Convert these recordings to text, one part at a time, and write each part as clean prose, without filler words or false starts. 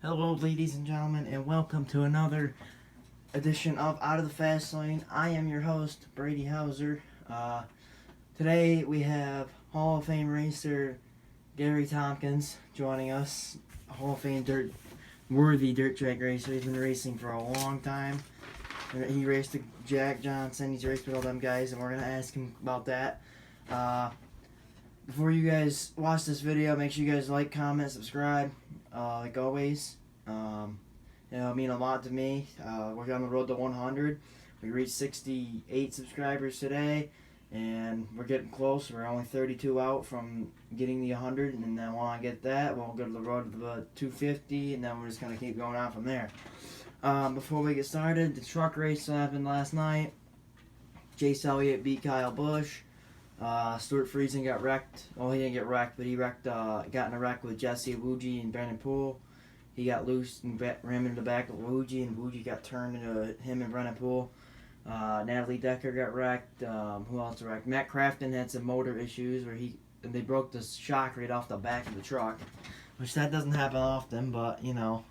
Hello, ladies and gentlemen, and welcome to another edition of Out of the Fast Lane. I am your host, Brady Hauser. Today we have Hall of Fame racer Gary Tomkins joining us. A Hall of Fame worthy dirt track racer. He's been racing for a long time. He raced with Jack Johnson. He's raced with all them guys, and we're going to ask him about that. Before you guys watch this video, make sure you guys like, comment, subscribe, like always. It'll mean a lot to me. We're on the road to 100. We reached 68 subscribers today, and we're getting close. We're only 32 out from getting the 100, and then when I get that, we'll go to the road to the 250, and then we're just going to keep going on from there. Before we get started, the truck race happened last night. Chase Elliott beat Kyle Busch. Stuart Friesen got wrecked. Well, he didn't get wrecked, but he got in a wreck with Jesse Wuji and Brennan Poole. He got loose and rammed into the back of Wuji, and Wuji got turned into him and Brennan Poole. Natalie Decker got wrecked. Who else wrecked? Matt Crafton had some motor issues where they broke the shock right off the back of the truck, which that doesn't happen often, but you know,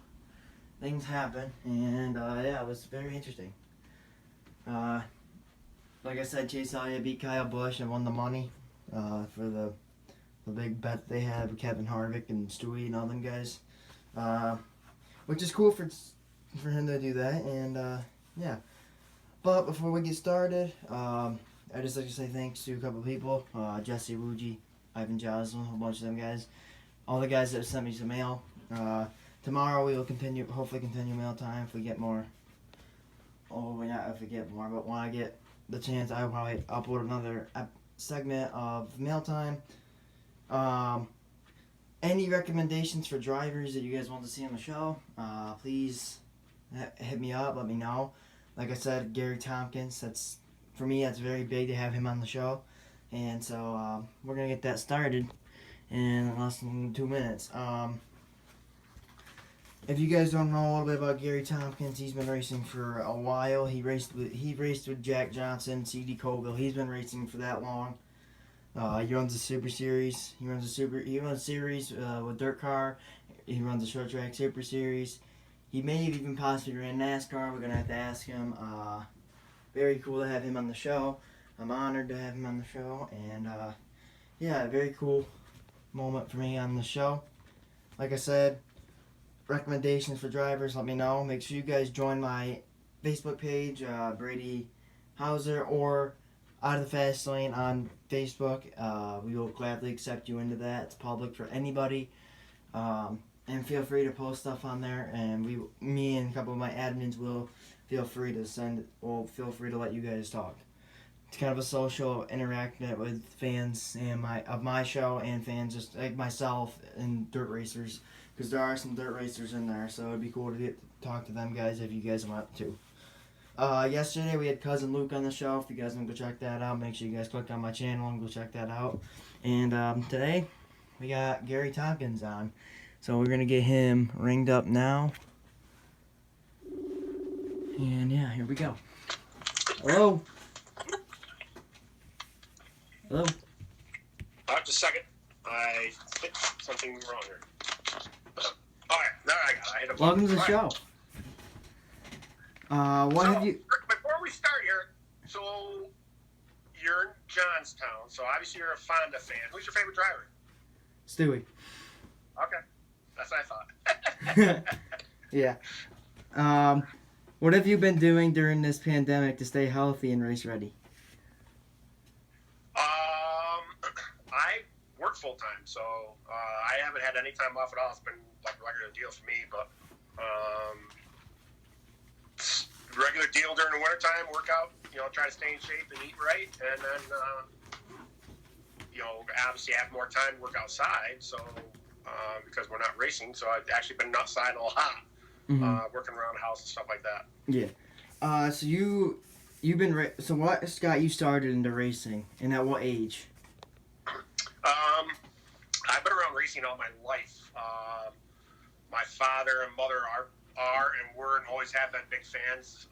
things happen, and yeah, it was very interesting. Like I said, Chase Elliott beat Kyle Busch and won the money for the big bet they had with Kevin Harvick and Stewie and all them guys, which is cool for him to do that. And yeah, but before we get started, I just like to say thanks to a couple of people: Jesse Wuji, Ivan Joslin, a whole bunch of them guys, all the guys that have sent me some mail. Tomorrow we will hopefully continue mail time if we get more. Oh, not if we get more, but when I get the chance, I will probably upload another segment of mail time. Any recommendations for drivers that you guys want to see on the show, please hit me up, let me know. Like I said, Gary Tomkins, for me that's very big to have him on the show, and so we're gonna get that started in less than 2 minutes. If you guys don't know a little bit about Gary Tomkins, he's been racing for a while. He raced with Jack Johnson, C.D. Colville. He's been racing for that long. He runs a Super Series. He runs series with Dirt Car. He runs a Short Track Super Series. He may have even possibly ran NASCAR. We're gonna have to ask him. Very cool to have him on the show. I'm honored to have him on the show, and yeah, very cool moment for me on the show. Like I said, recommendations for drivers, let me know. Make sure you guys join my Facebook page, Brady Hauser, or Out of the Fast Lane on Facebook. We will gladly accept you into that. It's public for anybody. And feel free to post stuff on there, and me and a couple of my admins will feel free to let you guys talk. It's kind of a social interaction with fans and of my show and fans just like myself and dirt racers, because there are some dirt racers in there, so it'd be cool to talk to them guys if you guys want to. Yesterday we had Cousin Luke on the show. If you guys want to go check that out, make sure you guys click on my channel and go check that out. And today we got Gary Tomkins on, so we're gonna get him ringed up now. And yeah, here we go. Hello. Hello. Just a second. I hit something wrong here. Alright, there I got it. I hit a Welcome to the show. Have you... Before we start here, so you're in Johnstown, so obviously you're a Fonda fan. Who's your favorite driver? Stewie. Okay. That's what I thought. Yeah. What have you been doing during this pandemic to stay healthy and race ready? I work full time, so I haven't had any time off at all. It's been like a regular deal for me, but regular deal during the wintertime, work out, try to stay in shape and eat right, and then, obviously have more time to work outside, so because we're not racing, so I've actually been outside a lot, working around the house and stuff like that. Yeah. So you've been so what got you started into racing, and at what age? I've been around racing all my life. My father and mother are and were and always have been big fans.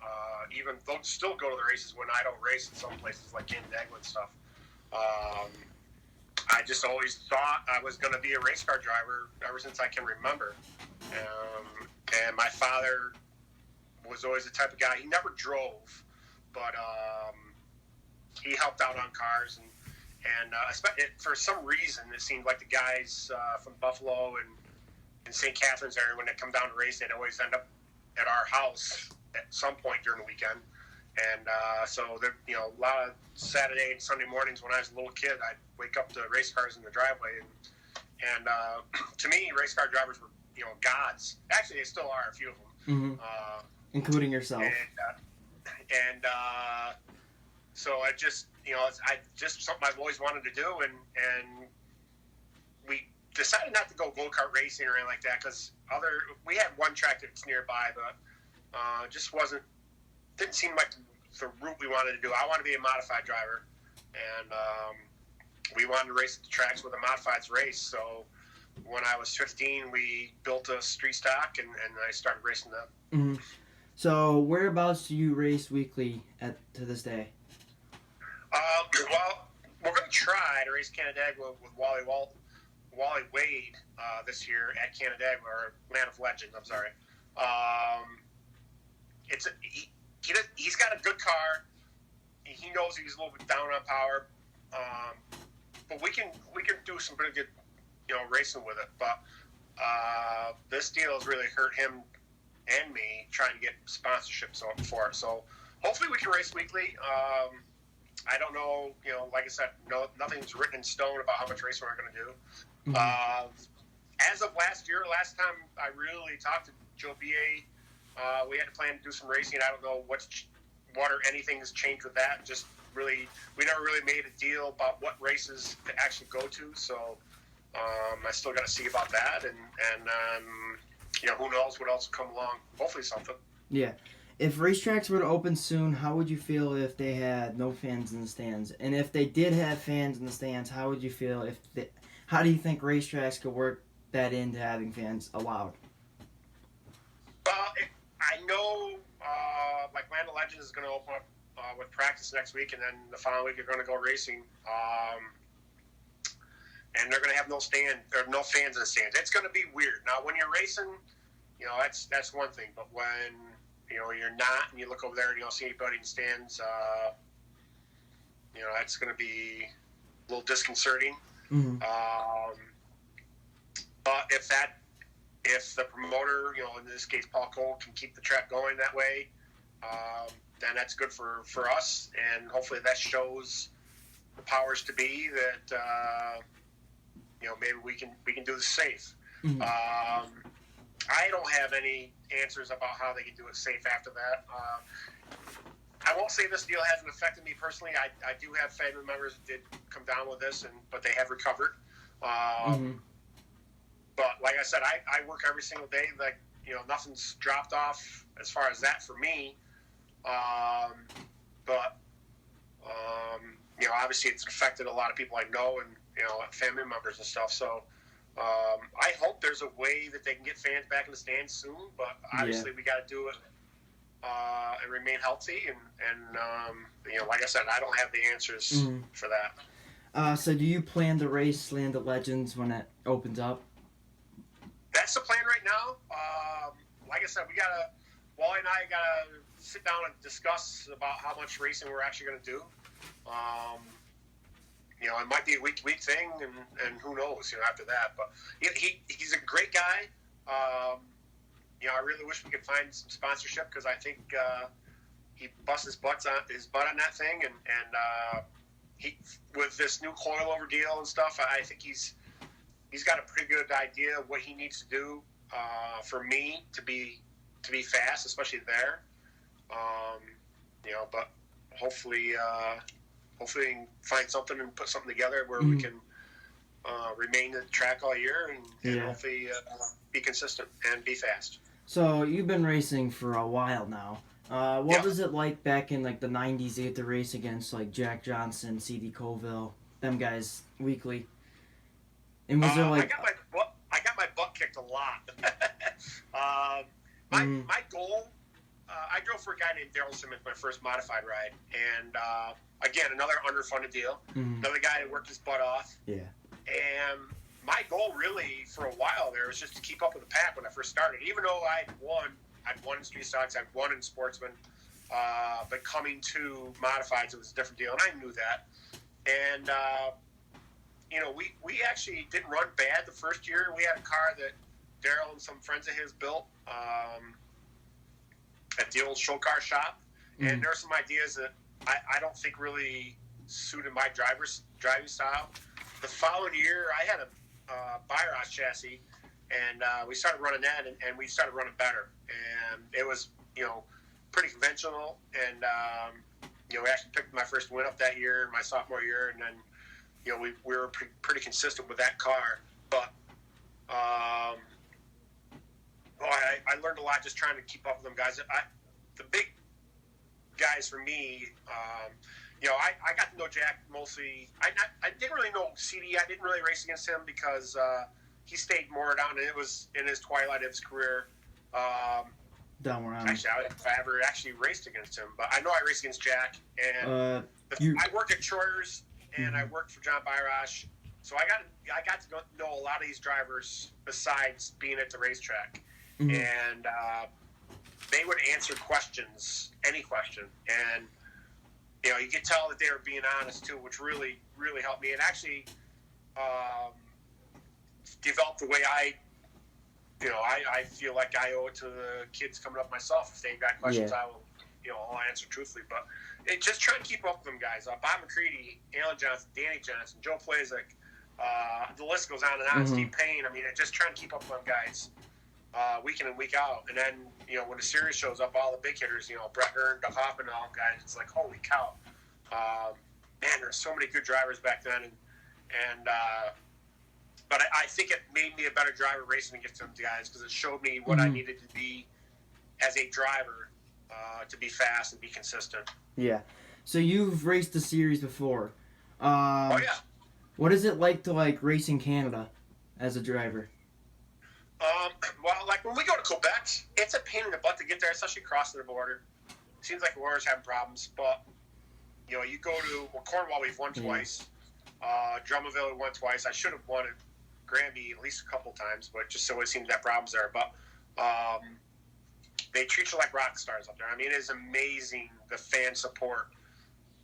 Even they'll still go to the races when I don't race in some places like Canandaigua and stuff. I just always thought I was going to be a race car driver ever since I can remember. my father was always the type of guy. He never drove, but he helped out on cars, and for some reason, it seemed like the guys from Buffalo and St. Catharines area, when they come down to race, they'd always end up at our house at some point during the weekend. And so, there, a lot of Saturday and Sunday mornings when I was a little kid, I'd wake up to race cars in the driveway. And to me, race car drivers were, gods. Actually, they still are, a few of them. Including yourself. So I just, just something I've always wanted to do, and we decided not to go go-kart racing or anything like that because we had one track that's nearby, but just didn't seem like the route we wanted to do. I wanted to be a modified driver, and we wanted to race at the tracks where the modifieds race. So when I was 15, we built a street stock, and I started racing them. Mm-hmm. So whereabouts do you race weekly to this day? Well, we're going to try to race Canandaigua with Wally Wade this year at Canandaigua, or Land of Legend, I'm sorry. He's got a good car. He knows he's a little bit down on power, but we can do some pretty good, racing with it. But this deal has really hurt him and me trying to get sponsorships for it. So hopefully we can race weekly. I don't know, like I said, nothing's written in stone about how much racing we're going to do. Mm-hmm. As of last time I really talked to Joe B.A., we had to plan to do some racing. I don't know what or anything has changed with that. Just really, we never really made a deal about what races to actually go to. So I still got to see about that. And who knows what else will come along. Hopefully something. Yeah. If racetracks were to open soon, how would you feel if they had no fans in the stands? And if they did have fans in the stands, how would you feel how do you think racetracks could work that into having fans allowed? I know, like Land of Legends is going to open up with practice next week, and then the following week they're going to go racing. And they're going to have no fans in the stands. It's going to be weird. Now, when you're racing, that's one thing. But when you're not, and you look over there and you don't see anybody in the stands, that's going to be a little disconcerting. Mm-hmm. But if the promoter, in this case Paul Cole, can keep the track going that way, then that's good for us, and hopefully that shows the powers to be that maybe we can do this safe. Mm-hmm. I don't have any answers about how they can do it safe after that. I won't say this deal hasn't affected me personally. I do have family members that did come down with this, but they have recovered. Mm-hmm. But like I said, I work every single day. Like, nothing's dropped off as far as that for me. But obviously it's affected a lot of people I know and, family members and stuff. So I hope there's a way that they can get fans back in the stands soon. But obviously we got to do it and remain healthy. And like I said, I don't have the answers for that. So do you plan to race Land of Legends when it opens up? That's the plan right now. Like I said, Wally and I gotta sit down and discuss about how much racing we're actually going to do. It might be a week-to-week thing, and who knows, after that. But he's a great guy. I really wish we could find some sponsorship because I think he busts his butt on that thing, and he with this new coilover deal and stuff. I think he's got a pretty good idea of what he needs to do for me to be fast, especially there. But hopefully we can find something and put something together where we can remain at the track all year and hopefully be consistent and be fast. So you've been racing for a while now. What was it like back in the 90s to get to race against Jack Johnson, C.D. Colville, them guys weekly? And was there I got my butt kicked a lot. My goal, I drove for a guy named Daryl Simmons my first modified ride, and again another underfunded deal. Another guy that worked his butt off. Yeah. And my goal really for a while there was just to keep up with the pack when I first started. Even though I won I'd won in street stocks, I'd won in sportsman, but coming to modifieds, it was a different deal, and I knew that. And we actually didn't run bad the first year. We had a car that Daryl and some friends of his built at the old show car shop, and there were some ideas that I don't think really suited my driving style. The following year, I had a Biros chassis, and we started running that, and we started running better. And it was, pretty conventional, and we actually picked my first win up that year, my sophomore year, and then, we were pretty consistent with that car. But I learned a lot just trying to keep up with them guys. The big guys for me, I got to know Jack mostly. I didn't really know CD. I didn't really race against him because he stayed more down, and it was in his twilight of his career. Down where I'm. Actually, I don't know if I ever actually raced against him, but I know I raced against Jack. And I worked at Troyer's, and I worked for John Byrosh, so I got to know a lot of these drivers besides being at the racetrack, and they would answer questions, any question, and you could tell that they were being honest too, which really, really helped me, and actually developed the way I feel like I owe it to the kids coming up myself. If they've got questions, I will, I'll answer truthfully. But just try to keep up with them guys. Bob McCready, Alan Johnson, Danny Johnson, Joe Plazik, the list goes on and on. Steve Payne. I mean, just trying to keep up with them guys week in and week out. And then, when the series shows up, all the big hitters, Brett Hearn, Doug Hoffman, and all them guys, it's like, holy cow. Man, there's so many good drivers back then. But I think it made me a better driver racing against them guys because it showed me what I needed to be as a driver to be fast and be consistent. Yeah. So you've raced the series before. Oh, yeah. What is it like to race in Canada as a driver? Well, when we go to Quebec, it's a pain in the butt to get there, especially crossing the border. Seems like we're always having problems, but you go to Cornwall, we've won twice. Drummondville, we won twice. I should have won at Granby at least a couple times, but just always seems to have problems there. But they treat you like rock stars up there. I mean, it is amazing, the fan support.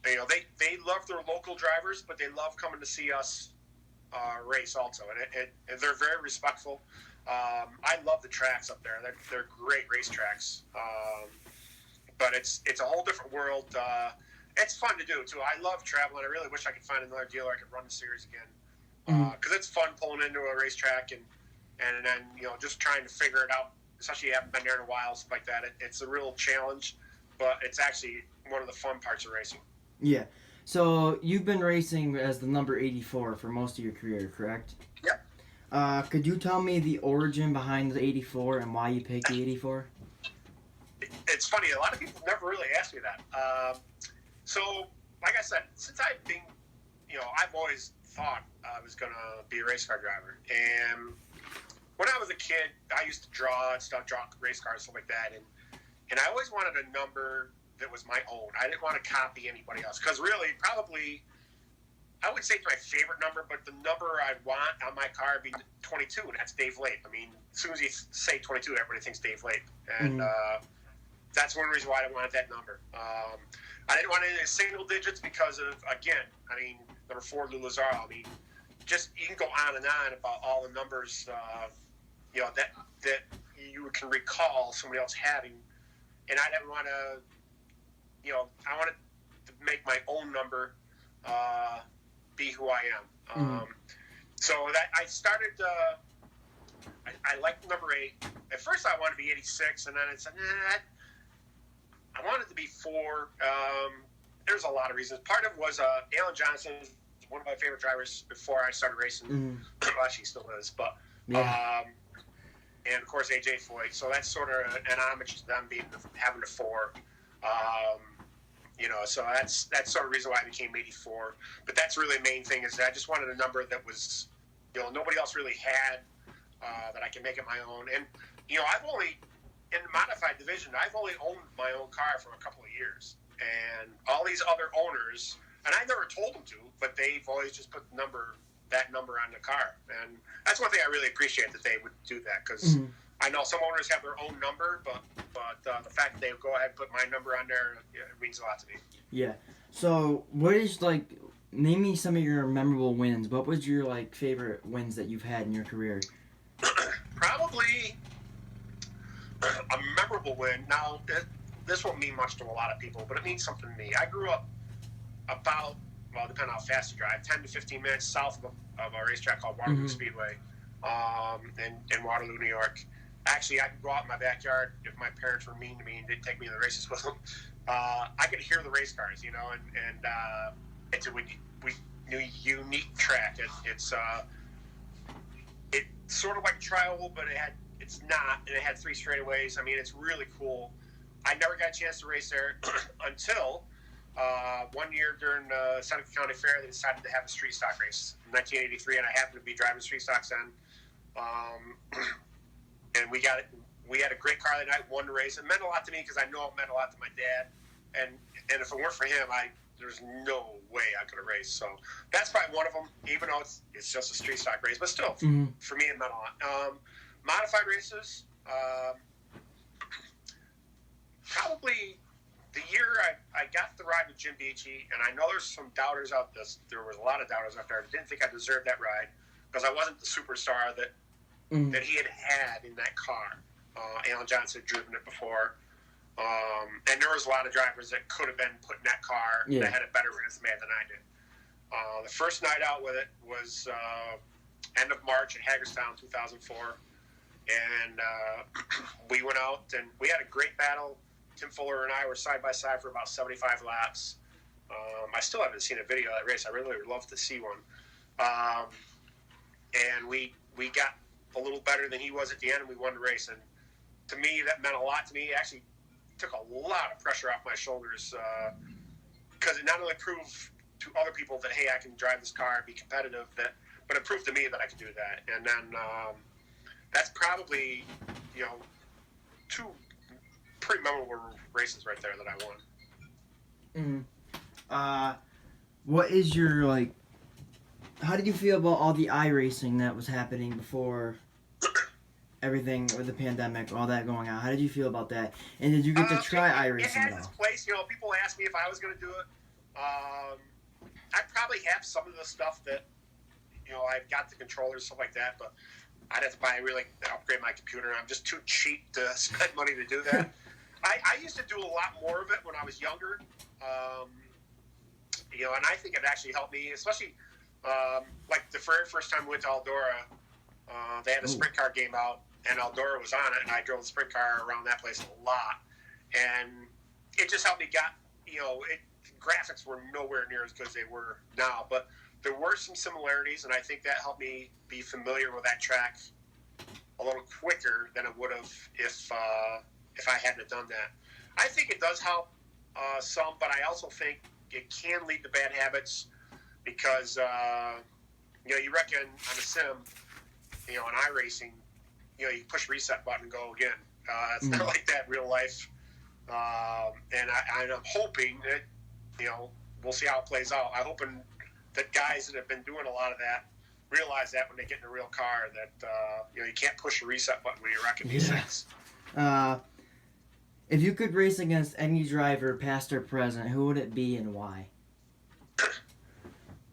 They love their local drivers, but they love coming to see us race also, and they're very respectful. I love the tracks up there. They're great racetracks, but it's a whole different world. It's fun to do too. I love traveling. I really wish I could find another dealer I could run the series again, because it's fun pulling into a racetrack and then just trying to figure it out. Especially you haven't been there in a while, stuff like that. It's a real challenge, but it's actually one of the fun parts of racing. Yeah. So you've been racing as the number 84 for most of your career, correct? Yep. Could you tell me the origin behind the 84 and why you picked the 84? It's funny. A lot of people never really ask me that. So, like I said, since I've been, I've always thought I was going to be a race car driver. And when I was a kid, I used to draw race cars, stuff like that. And I always wanted a number that was my own. I didn't want to copy anybody else. Because really, probably, I would say it's my favorite number, but the number I want on my car would be 22, and that's Dave Lape. I mean, as soon as you say 22, everybody thinks Dave Lape. And that's one reason why I wanted that number. I didn't want any single digits because of, again, number 4, Lou Lazaro. Just you can go on and on about all the numbers, that you can recall somebody else having. And I didn't want to, I wanted to make my own number be who I am. So that I started, I liked number 8. At first I wanted to be 86, and then I said, I wanted to be 4. There's a lot of reasons. Part of it was Alan Johnson, one of my favorite drivers before I started racing. Well, actually, he still is. But and of course AJ Foyt. So that's sort of an homage to them having a 4. So that's sort of the reason why I became 84. But that's really the main thing is that I just wanted a number that was, nobody else really had that I can make it my own. And I've only in the modified division, I've only owned my own car for a couple of years, and all these other owners, and I never told them to, but they've always just put that number on the car, and that's one thing I really appreciate that they would do that, because I know some owners have their own number, but but the fact that they go ahead and put my number on there, it means a lot to me. Yeah. So, what is name me some of your memorable wins. What was your favorite wins that you've had in your career? Probably a memorable win. Now, this won't mean much to a lot of people, but it means something to me. I grew up about, well, depending on how fast you drive, 10 to 15 minutes south of a racetrack called Waterloo Speedway in Waterloo, New York. Actually, I could go out in my backyard if my parents were mean to me and didn't take me to the races with them. I could hear the race cars, and it's a unique track. It's sort of like trial, but it's not, and it had 3 straightaways. I mean, it's really cool. I never got a chance to race there until one year during the Seneca County Fair, they decided to have a street stock race in 1983, and I happened to be driving street stocks then. And we got it. We had a great car that night, won the race. It meant a lot to me because I know it meant a lot to my dad. And if it weren't for him, there's no way I could have raced. So that's probably one of them, even though it's just a street stock race. But still, for me, it meant a lot. Modified races, probably the year I got the ride with Jim Beachy, and I know there's some doubters out there. There was a lot of doubters out there that didn't think I deserved that ride because I wasn't the superstar that he had in that car. Alan Johnson had driven it before. And there was a lot of drivers that could have been put in that car that had a better resume than I did. The first night out with it was end of March in Hagerstown, 2004. And we went out, and we had a great battle. Tim Fuller and I were side by side for about 75 laps. I still haven't seen a video of that race. I really would love to see one. And we got a little better than he was at the end, and we won the race. And to me, that meant a lot to me. It actually took a lot of pressure off my shoulders because it not only proved to other people that, hey, I can drive this car and be competitive, but it proved to me that I could do that. And then that's probably, 2 pretty memorable races right there that I won. What is your, how did you feel about all the iRacing that was happening before everything with the pandemic, all that going on? How did you feel about that? And did you get to try iRacing it at has its all? place. People ask me if I was going to do it. I probably have some of the stuff that, I've got the controllers, stuff like that, but I'd have to upgrade my computer. I'm just too cheap to spend money to do that. I used to do a lot more of it when I was younger, and I think it actually helped me, especially like the very first time we went to Eldora. They had a sprint car game out, and Eldora was on it, and I drove the sprint car around that place a lot. And it just helped me graphics were nowhere near as good as they were now, but there were some similarities, and I think that helped me be familiar with that track a little quicker than it would have if I hadn't done that. I think it does help some, but I also think it can lead to bad habits because, you reckon on a sim, in iRacing, you push reset button and go again. It's not like that in real life. And I'm hoping that, we'll see how it plays out. I'm hoping that guys that have been doing a lot of that realize that when they get in a real car that, you can't push a reset button when you're wrecking these things. If you could race against any driver, past or present, who would it be and why?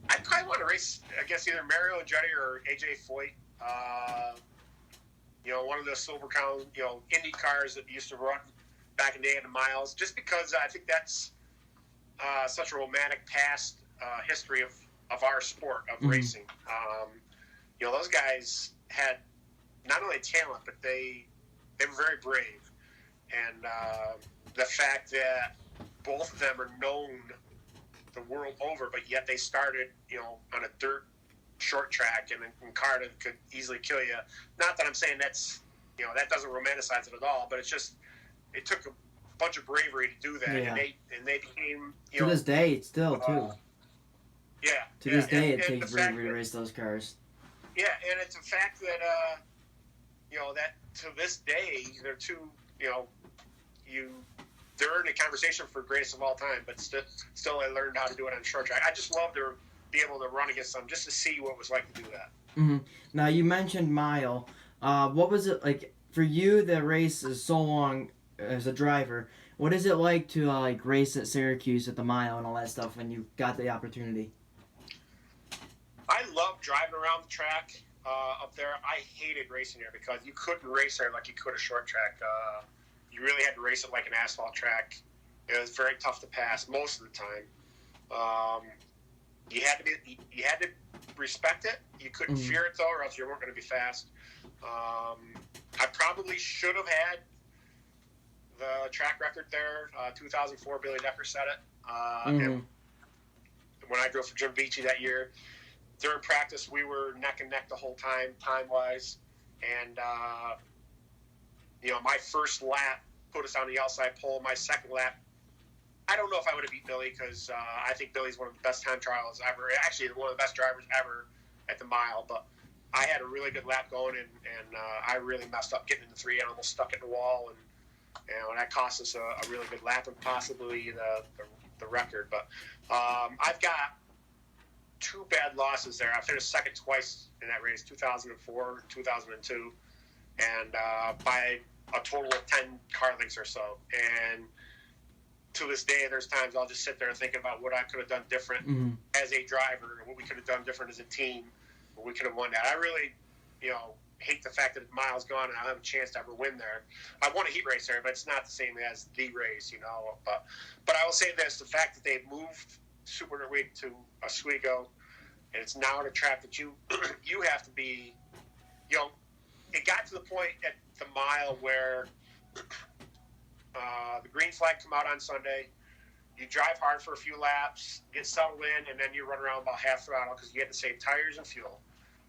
I'd probably want to race against either Mario Andretti or AJ Foyt. One of the Silver Crown, Indy cars that used to run back in the day in the miles, just because I think that's such a romantic past history of our sport, of racing. Those guys had not only talent, but they were very brave. And the fact that both of them are known the world over, but yet they started, on a dirt short track and a car that could easily kill you. Not that I'm saying that's, that doesn't romanticize it at all, but it's just, it took a bunch of bravery to do that. Yeah. And they became, to this day, it's still, too. Yeah. To this day, it takes bravery to race those cars. Yeah, and it's a fact that, that to this day, they're two, they're in a conversation for greatest of all time, but still I learned how to do it on short track. I just love to be able to run against them just to see what it was like to do that. Now, you mentioned mile. What was it like for you? The race is so long. as a driver, what is it like to like race at Syracuse at the mile and all that stuff when you got the opportunity? I love driving around the track up there. I hated racing there because you couldn't race there like you could a short track. You really had to race it like an asphalt track. It was very tough to pass most of the time. You had to respect it. You couldn't fear it though, or else you weren't going to be fast. I probably should have had the track record there. 2004, Billy Decker set it. And when I drove for Jim Beachy that year, during practice we were neck and neck the whole time wise. And my first lap put us on the outside pole. My second lap, I don't know if I would have beat Billy because I think Billy's one of the best time trials ever. Actually, one of the best drivers ever at the mile. But I had a really good lap going, and I really messed up getting into 3 and almost stuck in the wall. And that cost us a really good lap and possibly the record. But I've got 2 bad losses there. I finished second twice in that race, 2004, 2002, and by a total of 10 car lengths or so. And to this day, there's times I'll just sit there thinking about what I could have done different as a driver, and what we could have done different as a team, what we could have won that. I really, hate the fact that the mile's gone and I don't have a chance to ever win there. I won a heat race there, but it's not the same as the race, But I will say this, the fact that they've moved Super Week to Oswego, and it's now at a track that you you have to be, it got to the point at the mile where the green flag come out on Sunday. You drive hard for a few laps, get settled in, and then you run around about half throttle because you get to save tires and fuel.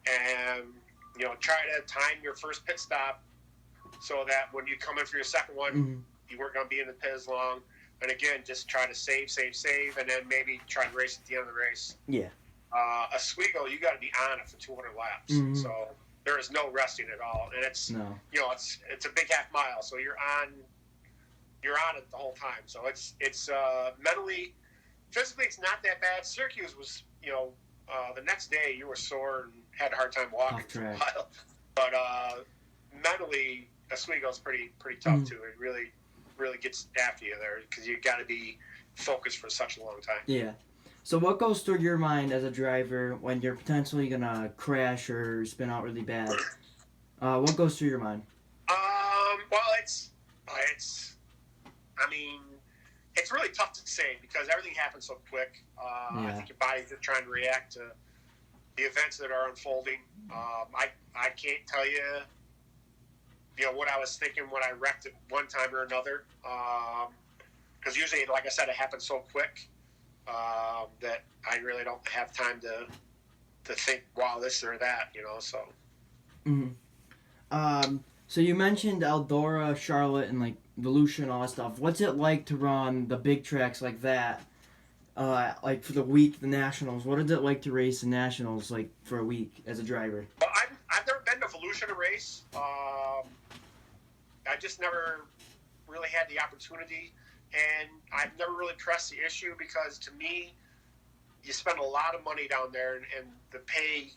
And, try to time your first pit stop so that when you come in for your second one, you weren't going to be in the pit as long. And again, just try to save, and then maybe try to race at the end of the race. Yeah. Oswego, you got to be on it for 200 laps. So there is no resting at all. And it's a big half mile, so you're on it the whole time. So it's mentally, physically, it's not that bad. Syracuse was, the next day you were sore and had a hard time walking for a while. But mentally, Oswego's pretty tough too. It really gets after you there because you got to be focused for such a long time. Yeah. So what goes through your mind as a driver when you're potentially gonna crash or spin out really bad? What goes through your mind? Well, it's really tough to say because everything happens so quick. I think your body's just trying to react to the events that are unfolding. I can't tell you, what I was thinking when I wrecked it one time or another. Because usually, like I said, it happens so quick that I really don't have time to think, wow, this or that, so. So you mentioned Eldora, Charlotte, and like Volusia and all that stuff. What's it like to run the big tracks like that? Like for the week, the Nationals. What is it like to race the Nationals like for a week as a driver? Well, I've never been to Volusia to race. I just never really had the opportunity, and I've never really pressed the issue because to me, you spend a lot of money down there, and the pay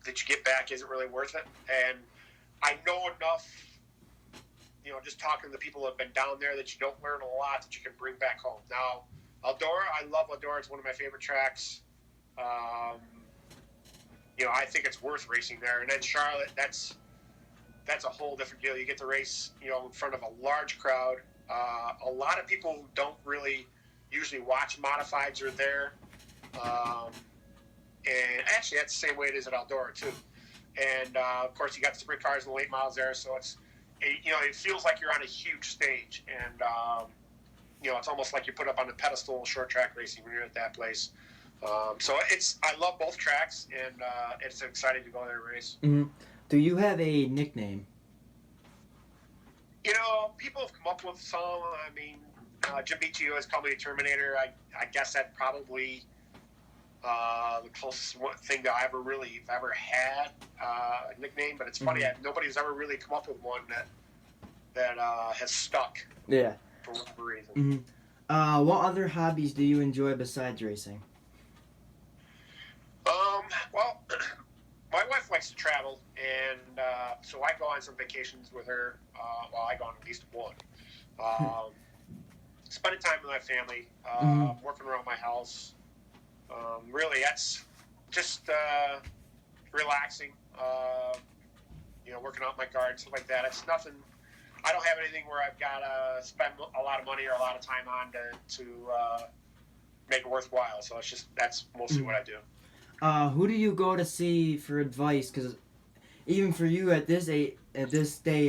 that you get back isn't really worth it. And I know enough, just talking to the people that have been down there, that you don't learn a lot that you can bring back home. Now, Eldora, I love Eldora. It's one of my favorite tracks. I think it's worth racing there. And then Charlotte, that's a whole different deal. You get to race, in front of a large crowd. A lot of people who don't really usually watch modifieds are there. And actually, that's the same way it is at Eldora, too. And, of course, you got the sprint cars and the late miles there, so it feels like you're on a huge stage. And, it's almost like you put up on the pedestal short track racing when you're at that place. So I love both tracks, and it's exciting to go there and race. Do you have a nickname? People have come up with some. Jim Beachy always called me the Terminator. I guess that probably the closest thing that I ever had a nickname. But it's funny, nobody's ever really come up with one that has stuck. Yeah. For whatever reason. What other hobbies do you enjoy besides racing? Well, my wife likes to travel, and so I go on some vacations with her. I go on at least one. Spending time with my family, working around my house. Really, that's just relaxing. Working out my garden, stuff like that. It's nothing. I don't have anything where I've got to spend a lot of money or a lot of time on to make it worthwhile. So that's mostly what I do. Who do you go to see for advice? Because even for you at this day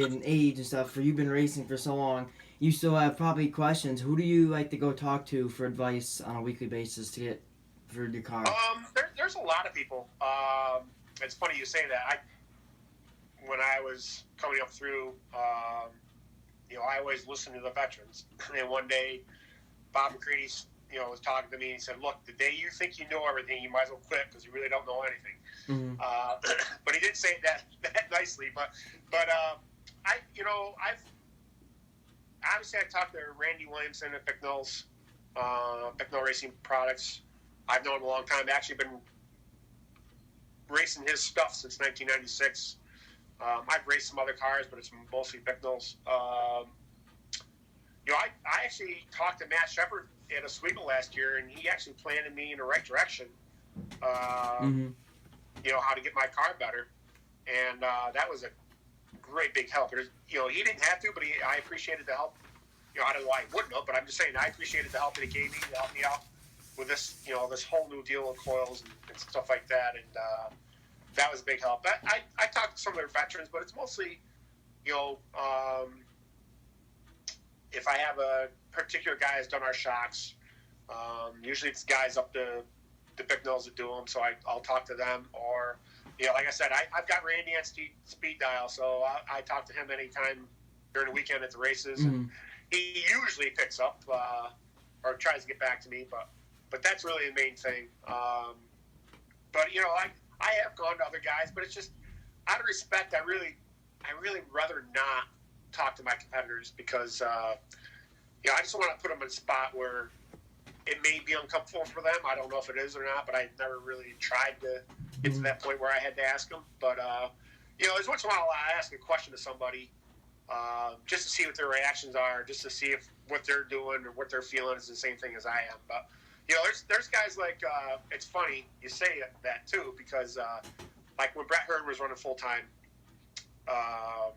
and age and stuff, for you've been racing for so long, you still have probably questions. Who do you like to go talk to for advice on a weekly basis to get for your car? There's a lot of people. It's funny you say that. When I was coming up through, I always listened to the veterans. And one day, Bob McCready, was talking to me and he said, "Look, the day you think you know everything, you might as well quit because you really don't know anything." But he didn't say that nicely. But I've obviously I talked to Randy Williamson at Bicknell's, Bicknell Racing Products. I've known him a long time. I've actually been racing his stuff since 1996. I've raced some other cars, but it's mostly Bicknell's. I actually talked to Matt Shepard at Oswego last year, and he actually planted me in the right direction. How to get my car better, and that was a great big help. He didn't have to, but I appreciated the help. I don't know why he wouldn't have, but I'm just saying I appreciated the help that he gave me to help me out with this, this whole new deal of coils and stuff like that, and that was a big help. I talked to some of their veterans, but it's mostly, if I have a particular guy who's done our shocks, usually it's guys up to the Bicknells that do them, so I'll talk to them. Or, like I said, I've got Randy on speed dial, so I talk to him anytime during the weekend at the races, and he usually picks up or tries to get back to me, but that's really the main thing. But I have gone to other guys, but it's just out of respect. I really rather not talk to my competitors because I just want to put them in a spot where it may be uncomfortable for them. I don't know if it is or not, but I never really tried to get to that point where I had to ask them. But as once in a while I ask a question to somebody just to see what their reactions are, just to see if what they're doing or what they're feeling is the same thing as I am. But there's guys like it's funny you say that too, because like when Brett Hearn was running full time, I'd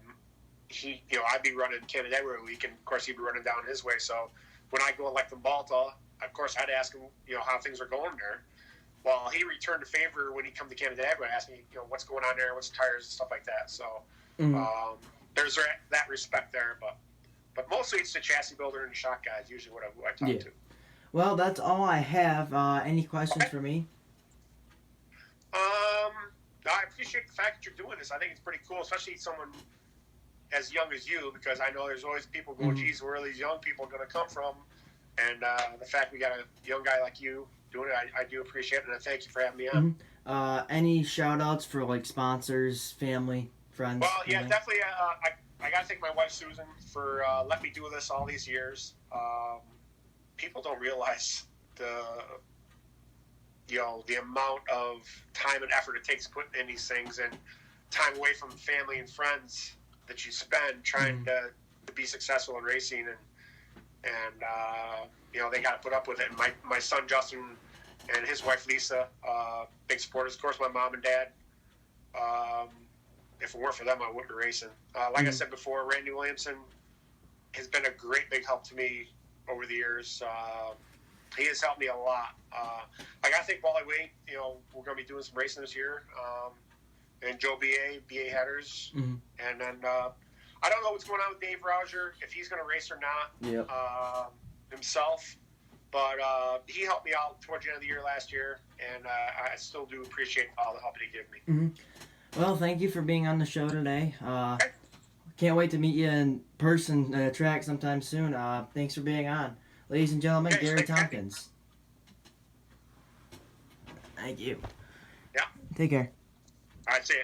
be running Canada every week, and of course he'd be running down his way. So when I go like from Malta, of course I'd ask him how things are going there. Well, he returned the favor when he come to Canada and asked me what's going on there, what's the tires and stuff like that. So there's that respect there, but mostly it's the chassis builder and the shock guys usually what I talk to. Well, that's all I have. Any questions for me? I appreciate the fact that you're doing this. I think it's pretty cool, especially someone as young as you, because I know there's always people going, geez, where are these young people going to come from? And the fact we got a young guy like you doing it, I do appreciate it, and I thank you for having me on. Any shout-outs for, like, sponsors, family, friends? Well, yeah, definitely. I got to thank my wife, Susan, for letting me do this all these years. People don't realize the amount of time and effort it takes to put in these things, and time away from family and friends that you spend trying to be successful in racing, and they got to put up with it. And my son Justin and his wife Lisa, big supporters. Of course, my mom and dad. If it weren't for them, I wouldn't be racing. Like I said before, Randy Williamson has been a great big help to me over the years. He has helped me a lot. I got to thank Wally Wade. We're going to be doing some racing this year. And Joe BA Headers. And then I don't know what's going on with Dave Rouser, if he's going to race or not himself. But he helped me out towards the end of the year last year. And I still do appreciate all the help that he gave me. Well, thank you for being on the show today. Can't wait to meet you in person at a track sometime soon. Thanks for being on. Ladies and gentlemen, Gary Tomkins. Thank you. Yeah. Take care. All right, see ya.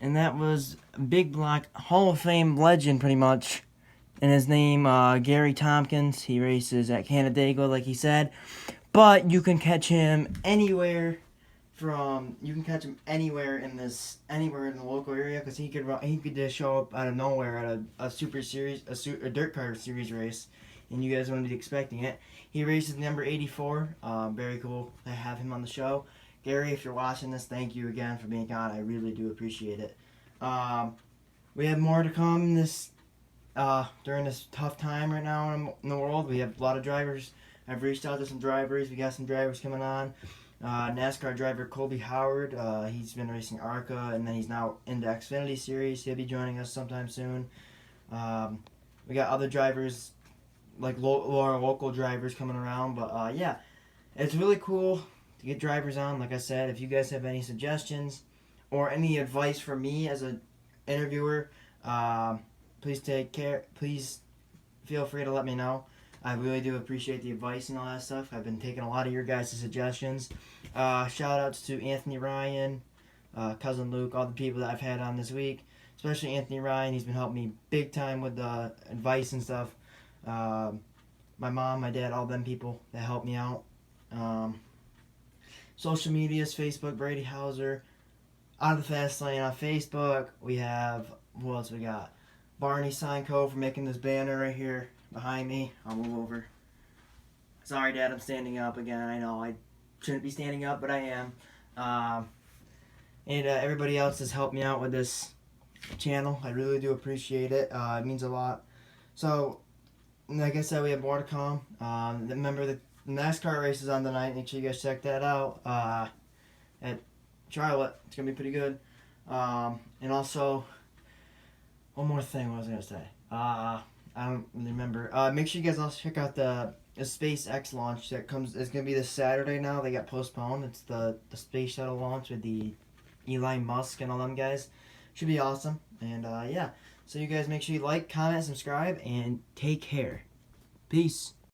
And that was Big Block Hall of Fame legend, pretty much. And his name, Gary Tomkins. He races at Canandaigua, like he said. But you can catch him anywhere you can catch him anywhere in the local area, because he could just show up out of nowhere at a super series, a dirt car series race, and you guys wouldn't be expecting it. He races number 84. Very cool to have him on the show. Gary, if you're watching this, thank you again for being on. I really do appreciate it. We have more to come during this tough time right now in the world. We have a lot of drivers. I've reached out to some drivers. We got some drivers coming on. NASCAR driver Colby Howard. He's been racing ARCA, and then he's now in the Xfinity Series. He'll be joining us sometime soon. We got other drivers, like local drivers coming around. But yeah, it's really cool to get drivers on. Like I said, if you guys have any suggestions or any advice for me as an interviewer, please feel free to let me know. I really do appreciate the advice and all that stuff. I've been taking a lot of your guys' suggestions. Shout outs to Anthony Ryan, Cousin Luke, all the people that I've had on this week. Especially Anthony Ryan. He's been helping me big time with the advice and stuff. My mom, my dad, all them people that helped me out. Social medias, Facebook, Brady Hauser. Out of the Fast Lane on Facebook. We have, who else we got? Barney Signco for making this banner right here behind me. I'll move over. Sorry, Dad, I'm standing up again. I know I shouldn't be standing up, but I am. And everybody else has helped me out with this channel. I really do appreciate it. It means a lot. So, like I said, we have more to come. Remember, the NASCAR race is on tonight. Make sure you guys check that out at Charlotte. It's going to be pretty good. And also, one more thing, what was I going to say? I don't remember. Make sure you guys also check out the SpaceX launch that comes. It's going to be this Saturday now. They got postponed. It's the space shuttle launch with the Elon Musk and all them guys. Should be awesome. And yeah. So you guys make sure you like, comment, subscribe, and take care. Peace.